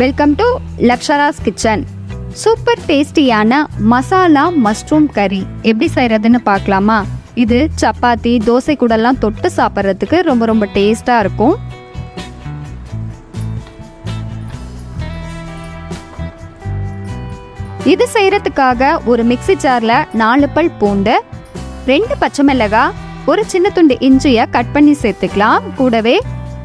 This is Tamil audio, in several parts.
Welcome to Lakshara's kitchen. Super டேஸ்டியான மசாலா மஷ்ரூம் கறி எப்படி செய்கிறதுன்னு பார்க்கலாமா? இது சப்பாத்தி தோசை கூடலாம் தொட்டு சாப்பிட்றதுக்கு ரொம்ப ரொம்ப டேஸ்ட்டாக இருக்கும். இது செய்கிறதுக்காக ஒரு மிக்ஸி ஜாரில் 4 பல் பூண்டு, 2 பச்சை மிளகாய், ஒரு சின்ன துண்டு இஞ்சியை கட் பண்ணி சேர்த்துக்கலாம். கூடவே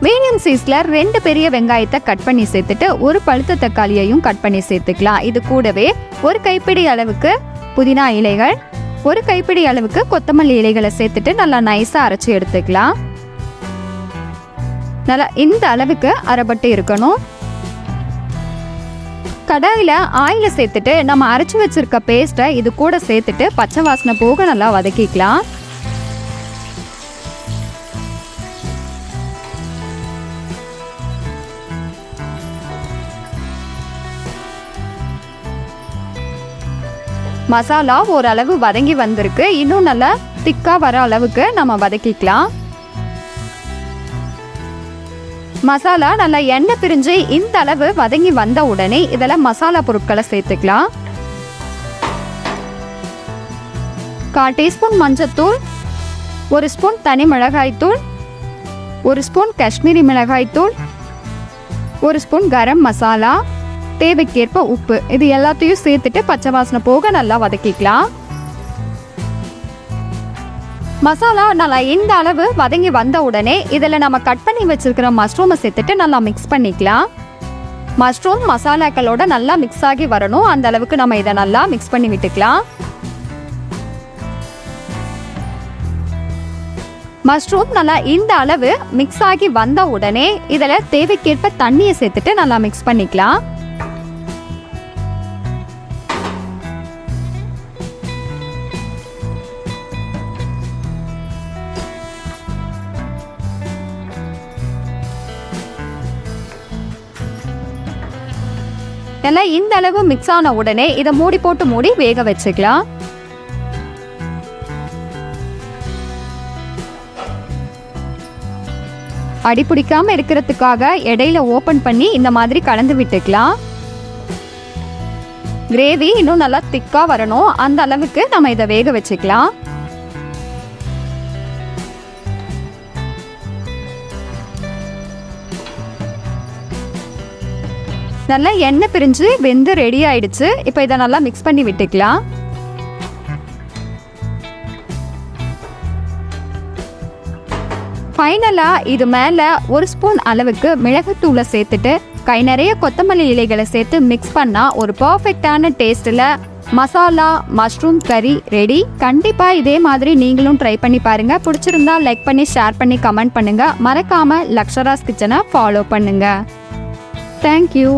மீடியம் சைஸில் 2 பெரிய வெங்காயத்தை கட் பண்ணி சேர்த்துட்டு ஒரு பழுத்த தக்காளியையும் கட் பண்ணி சேர்த்துக்கலாம். இது கூடவே ஒரு கைப்பிடி அளவுக்கு புதினா இலைகள், ஒரு கைப்பிடி அளவுக்கு கொத்தமல்லி இலைகளை சேர்த்துட்டு நல்லா நைஸாக அரைச்சி எடுத்துக்கலாம். நல்லா இந்த அளவுக்கு அரைப்பட்டு இருக்கணும். கடாயில் ஆயிலை சேர்த்துட்டு நம்ம அரைச்சி வச்சிருக்க பேஸ்ட்டை இது கூட சேர்த்துட்டு பச்சை வாசனை போக நல்லா வதக்கிக்கலாம். மசாலா ஓரளவு வதங்கி வந்திருக்கு. இன்னும் நல்லா திக்கா வர அளவுக்கு நம்ம வதக்கிக்கலாம். மசாலா நல்லா எண்ணெய் பிரிஞ்சு இந்த அளவு வதங்கி வந்த உடனே இதில் மசாலா பொருட்களை சேர்த்துக்கலாம். 1/4 டீஸ்பூன் மஞ்சத்தூள், 1 ஸ்பூன் தனி மிளகாய்த்தூள், 1 ஸ்பூன் காஷ்மீரி மிளகாய்த்தூள், 1 ஸ்பூன் கரம் மசாலா, தேவைக்கேற்ப உப்பு. இது எல்லாத்தையும் சேர்த்துட்டு பச்சை வாசனை போக நல்லா வதக்கிக்கலாம். மசாலா நல்லா இந்த அளவு வதங்கி வந்த உடனே இதில் நம்ம கட் பண்ணி வச்சிருக்கிற மஷ்ரூமை சேர்த்துட்டு நல்லா மிக்ஸ் பண்ணிக்கலாம். மஷ்ரூம் மசாலாக்களோட நல்லா மிக்ஸ் ஆகி வரணும். அந்த அளவுக்கு நம்ம இதை நல்லா மிக்ஸ் பண்ணி விட்டுக்கலாம். மஷ்ரூம் நல்லா இந்த அளவு மிக்ஸ் ஆகி வந்த உடனே இதில் தேவைக்கேற்ப தண்ணியை சேர்த்துட்டு நல்லா மிக்ஸ் பண்ணிக்கலாம். நல்லா இந்த அளவு மிக்ஸ் ஆன உடனே இதை மூடி போட்டு மூடி வேக வச்சுக்கலாம். அடி பிடிக்காம இருக்கிறதுக்காக இடையில ஓபன் பண்ணி இந்த மாதிரி கலந்து விட்டுக்கலாம். கிரேவி இன்னும் நல்லா திக்கா வரணும். அந்த அளவுக்கு நம்ம இதை வேக வச்சுக்கலாம். நல்லா எண்ணெய் பிரிஞ்சு வெந்து ரெடி ஆயிடுச்சு. இப்போ இதை நல்லா மிக்ஸ் பண்ணி விட்டுக்கலாம். ஃபைனலாக இது மேலே 1 ஸ்பூன் அளவுக்கு மிளகுத்தூளை சேர்த்துட்டு கை நிறைய கொத்தமல்லி இலைகளை சேர்த்து மிக்ஸ் பண்ணால் ஒரு பர்ஃபெக்டான டேஸ்ட்டில் மசாலா மஷ்ரூம் கறி ரெடி. கண்டிப்பாக இதே மாதிரி நீங்களும் ட்ரை பண்ணி பாருங்கள். பிடிச்சிருந்தா லைக் பண்ணி ஷேர் பண்ணி கமெண்ட் பண்ணுங்கள். மறக்காமல் லக்ஷராஸ் கிச்சனை ஃபாலோ பண்ணுங்கள். தேங்க்யூ.